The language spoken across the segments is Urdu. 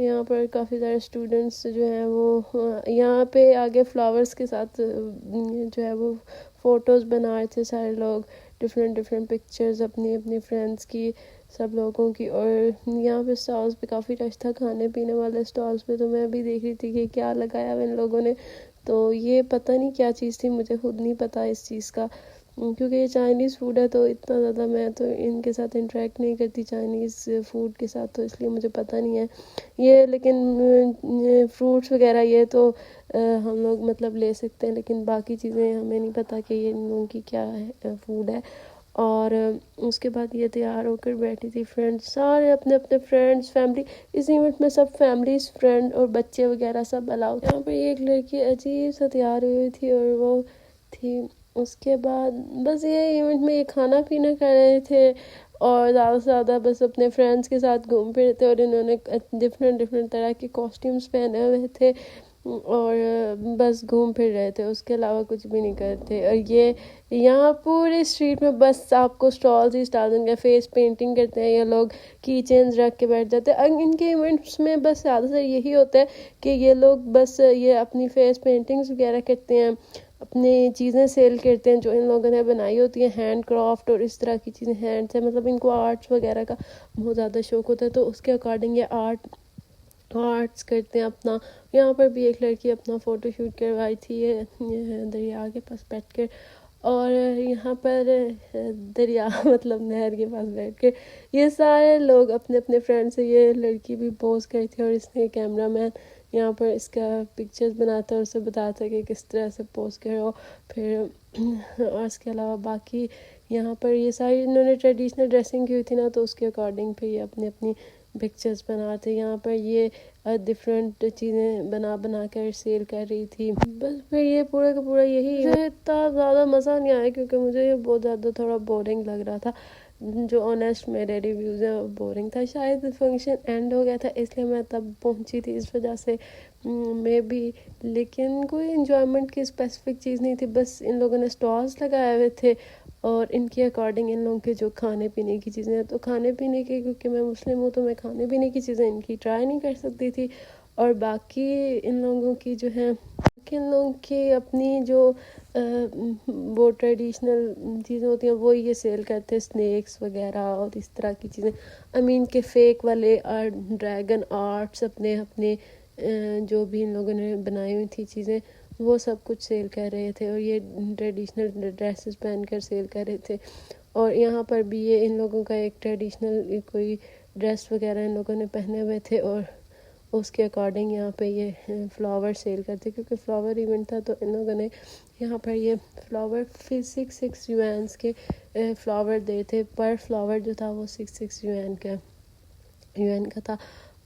یہاں پر کافی سارے اسٹوڈنٹس جو ہیں وہ یہاں پہ آگے فلاورس کے ساتھ جو ہے وہ فوٹوز بنا رہے تھے سارے لوگ، ڈفرینٹ پکچرز اپنی اپنی فرینڈس کی، سب لوگوں کی. اور یہاں پہ اسٹالس پہ کافی رش تھا، کھانے پینے والے اسٹالس پہ. تو میں بھی دیکھ رہی تھی کہ کیا لگایا ہوا ان لوگوں نے. تو یہ پتہ نہیں کیا چیز تھی، مجھے خود نہیں پتہ اس چیز کا، کیونکہ یہ چائنیز فوڈ ہے تو اتنا زیادہ میں تو ان کے ساتھ انٹریکٹ نہیں کرتی چائنیز فوڈ کے ساتھ، تو اس لیے مجھے پتہ نہیں ہے یہ. لیکن فروٹس وغیرہ یہ تو ہم لوگ مطلب لے سکتے ہیں، لیکن باقی چیزیں ہمیں نہیں پتہ کہ یہ ان لوگوں کی کیا ہے فوڈ ہے. اور اس کے بعد یہ تیار ہو کر بیٹھی تھی فرینڈس سارے اپنے اپنے فرینڈس فیملی. اس ایونٹ میں سب فیملیز فرینڈ اور بچے وغیرہ سب الاؤ. یہاں پہ ایک لڑکی عجیب سا تیار ہوئی تھی اور وہ تھی. اس کے بعد بس یہ ایونٹ میں یہ کھانا پینا کر رہے تھے اور زیادہ سے زیادہ بس اپنے فرینڈس کے ساتھ گھوم پھر تھے. اور انہوں نے ڈفرینٹ طرح کے کاسٹیومز پہنے ہوئے تھے اور بس گھوم پھر رہے تھے، اس کے علاوہ کچھ بھی نہیں کرتے. اور یہ یہاں پورے اسٹریٹ میں بس آپ کو اسٹالز ہی اسٹالز، ان کے فیس پینٹنگ کرتے ہیں یہ لوگ، کی چینز رکھ کے بیٹھ جاتے ہیں. ان کے ایونٹس میں بس زیادہ سے یہی ہوتا ہے کہ یہ لوگ بس یہ اپنی فیس پینٹنگز وغیرہ کرتے ہیں، اپنی چیزیں سیل کرتے ہیں جو ان لوگوں نے بنائی ہوتی ہیں، ہینڈ کرافٹ اور اس طرح کی چیزیں ہینڈ سے. مطلب ان کو آرٹس وغیرہ کا بہت زیادہ شوق ہوتا ہے، تو اس کے اکارڈنگ یہ آرٹس کرتے ہیں اپنا. یہاں پر بھی ایک لڑکی اپنا فوٹو شوٹ کروائی تھی یہ دریا کے پاس بیٹھ کر. اور یہاں پر دریا مطلب نہر کے پاس بیٹھ کے یہ سارے لوگ اپنے اپنے فرینڈ سے، یہ لڑکی بھی پوز کری تھی اور اس نے کیمرہ مین یہاں پر اس کا پکچرز بناتا ہے اور اسے بتاتا ہے کہ کس طرح سے پوز کرو. پھر اور اس کے علاوہ باقی یہاں پر یہ ساری انہوں نے ٹریڈیشنل ڈریسنگ کی ہوئی تھی نا، تو اس کے اکارڈنگ پھر یہ اپنی اپنی پکچرز بناتے. یہاں پر یہ ڈفرینٹ چیزیں بنا کر سیل کر رہی تھی. بس پھر یہ پورا کا پورا یہی. اتنا زیادہ مزہ نہیں آیا کیونکہ مجھے یہ بہت زیادہ تھوڑا بورنگ لگ رہا تھا. جو آنیسٹ میرے ریویوز ہیں وہ بورنگ تھا. شاید فنکشن اینڈ ہو گیا تھا اس لیے میں تب پہنچی تھی، اس وجہ سے میں بھی. لیکن کوئی انجوائمنٹ کی اسپیسیفک چیز نہیں تھی، بس ان لوگوں نے اسٹالز لگائے ہوئے تھے اور ان کے اکارڈنگ ان لوگوں کے جو کھانے پینے کی چیزیں ہیں، تو کھانے پینے کے کیونکہ میں مسلم ہوں تو میں کھانے پینے کی چیزیں ان کی ٹرائی نہیں کر سکتی تھی. اور باقی ان لوگوں کی جو ہے ان لوگوں کی اپنی جو وہ ٹریڈیشنل چیزیں ہوتی ہیں وہ یہ سیل کرتے ہیں، اسنیکس وغیرہ اور اس طرح کی چیزیں. امین کے فیک والے ڈریگن آرٹس اپنے جو بھی ان لوگوں نے بنائی ہوئی تھی چیزیں وہ سب کچھ سیل کر رہے تھے. اور یہ ٹریڈیشنل ڈریسز پہن کر سیل کر رہے تھے. اور یہاں پر بھی یہ ان لوگوں کا ایک ٹریڈیشنل کوئی ڈریس وغیرہ ان لوگوں نے پہنے ہوئے تھے اور اس کے اکارڈنگ یہاں پہ یہ فلاور سیل کرتے کیونکہ فلاور ایونٹ تھا. تو ان لوگوں نے یہاں پر یہ فلاور 6 یوانس کے فلاور دے تھے. پر فلاور جو تھا وہ 6 یوان کا تھا.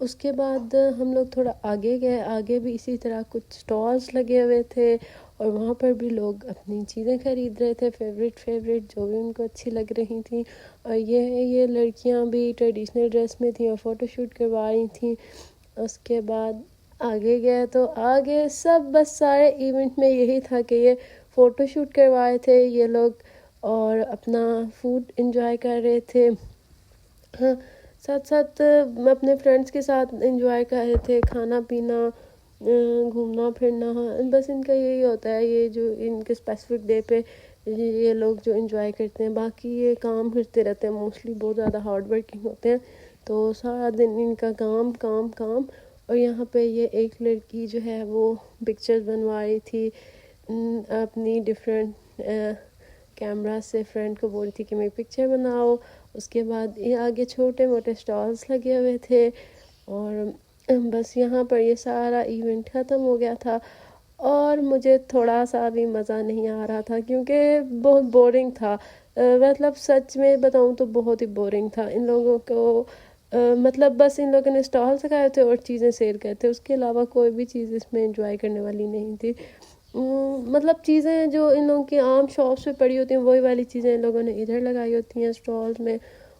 اس کے بعد ہم لوگ تھوڑا آگے گئے، آگے بھی اسی طرح کچھ سٹالز لگے ہوئے تھے اور وہاں پر بھی لوگ اپنی چیزیں خرید رہے تھے، فیوریٹ جو بھی ان کو اچھی لگ رہی تھیں. اور یہ لڑکیاں بھی ٹریڈیشنل ڈریس میں تھیں اور فوٹو شوٹ کروا رہی تھیں. اس کے بعد آگے گئے تو آگے سب بس سارے ایونٹ میں یہی تھا کہ یہ فوٹو شوٹ کروائے تھے یہ لوگ اور اپنا فوڈ انجوائے کر رہے تھے. ساتھ ساتھ اپنے فرینڈس کے ساتھ انجوائے کر رہے تھے، کھانا پینا، گھومنا پھرنا. بس ان کا یہی ہوتا ہے، یہ جو ان کے اسپیسیفک ڈے پہ یہ لوگ جو انجوائے کرتے ہیں. باقی یہ کام کرتے رہتے ہیں، موسٹلی بہت زیادہ ہارڈ ورکنگ ہوتے ہیں، تو سارا دن ان کا کام. اور یہاں پہ یہ ایک لڑکی جو ہے وہ پکچرز بنوا رہی تھی اپنی ڈفرینٹ کیمرہ سے، فرینڈ کو بول رہی تھی کہ میری پکچر بناؤ. اس کے بعد یہ آگے چھوٹے موٹے اسٹالز لگے ہوئے تھے اور بس یہاں پر یہ سارا ایونٹ ختم ہو گیا تھا. اور مجھے تھوڑا سا بھی مزہ نہیں آ رہا تھا کیونکہ بہت بورنگ تھا. مطلب سچ میں بتاؤں تو بہت ہی بورنگ تھا. ان لوگوں کو مطلب بس ان لوگوں نے اسٹال لگائے تھے اور چیزیں سیل کرتے، اس کے علاوہ کوئی بھی چیز اس میں انجوائے کرنے والی نہیں تھی. مطلب چیزیں جو ان لوگوں کی عام شاپس پہ پڑی ہوتی ہیں وہی والی چیزیں ان لوگوں نے ادھر لگائی ہوتی ہیں اسٹالز میں.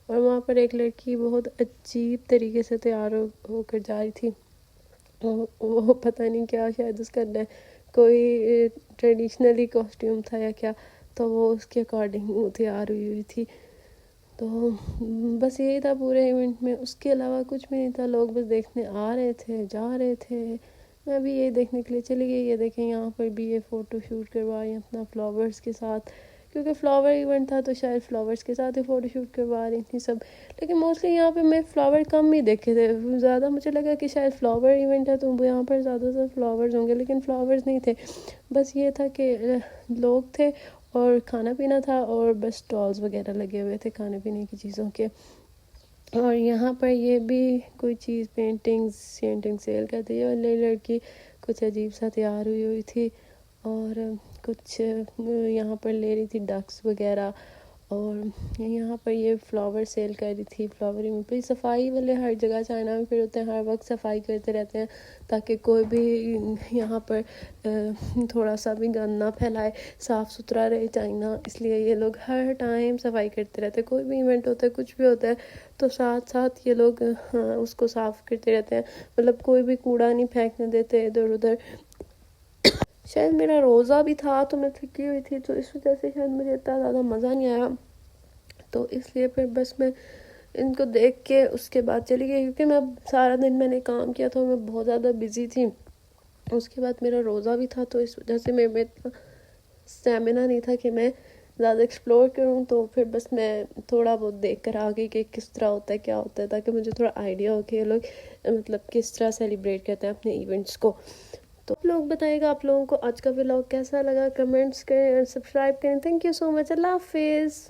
اور وہاں پر ایک لڑکی بہت عجیب طریقے سے تیار ہو کر جا رہی تھی. وہ پتہ نہیں کیا، شاید اس کا کوئی ٹریڈیشنلی کاسٹیوم تھا یا کیا، تو وہ اس کے اکارڈنگ تیار ہوئی تھی. تو بس یہی تھا پورے ایونٹ میں، اس کے علاوہ کچھ بھی نہیں تھا. لوگ بس دیکھنے آ رہے تھے، جا رہے تھے. میں بھی یہی دیکھنے کے لیے چلی گئی. یہ دیکھیں یہاں پر بھی یہ فوٹو شوٹ کروا رہی ہیں اپنا فلاورز کے ساتھ، کیونکہ فلاور ایونٹ تھا تو شاید فلاورز کے ساتھ ہی فوٹو شوٹ کروا رہی تھیں سب. لیکن موسٹلی یہاں پہ میں فلاور کم ہی دیکھے تھے. زیادہ مجھے لگا کہ شاید فلاور ایونٹ ہے تو یہاں پر زیادہ تر فلاورز ہوں گے، لیکن فلاورز نہیں تھے. بس یہ تھا کہ لوگ تھے اور کھانا پینا تھا، اور بس اسٹالز وغیرہ لگے ہوئے تھے کھانے پینے کی چیزوں کے. اور یہاں پر یہ بھی کوئی چیز پینٹنگ سیل کرتی ہے، اور لڑکی کچھ عجیب سا تیار ہوئی تھی، اور کچھ یہاں پر لے رہی تھی ڈکس وغیرہ. اور یہاں پر یہ فلاور سیل کر رہی تھی. فلاور میں پھر صفائی والے ہر جگہ چائنا میں پھر ہوتے ہیں، ہر وقت صفائی کرتے رہتے ہیں تاکہ کوئی بھی یہاں پر تھوڑا سا بھی گند نہ پھیلائے، صاف ستھرا رہے چائنا. اس لیے یہ لوگ ہر ٹائم صفائی کرتے رہتے ہیں. کوئی بھی ایونٹ ہوتا ہے، کچھ بھی ہوتا ہے تو ساتھ ساتھ یہ لوگ اس کو صاف کرتے رہتے ہیں. مطلب کوئی بھی کوڑا نہیں پھینکنے دیتے ادھر ادھر. شاید میرا روزہ بھی تھا تو میں تھکی ہوئی تھی، تو اس وجہ سے شاید مجھے اتنا زیادہ مزہ نہیں آیا. تو اس لیے پھر بس میں ان کو دیکھ کے اس کے بعد چلی گئی، کیونکہ میں سارا دن میں نے کام کیا تھا، میں بہت زیادہ بزی تھی. اس کے بعد میرا روزہ بھی تھا، تو اس وجہ سے میرے میں اتنا اسٹیمنا نہیں تھا کہ میں زیادہ ایکسپلور کروں. تو پھر بس میں تھوڑا بہت دیکھ کر آ گئی کہ کس طرح ہوتا ہے، کیا ہوتا ہے، تاکہ مجھے تھوڑا آئیڈیا ہو کہ یہ لوگ مطلب کس طرح سیلیبریٹ کرتے ہیں اپنے ایونٹس کو. تو لوگ بتائیے گا آپ لوگوں کو آج کا ولاگ کیسا لگا، کمنٹس کریں اور سبسکرائب کریں. تھینک یو سو مچ. اللہ حافظ.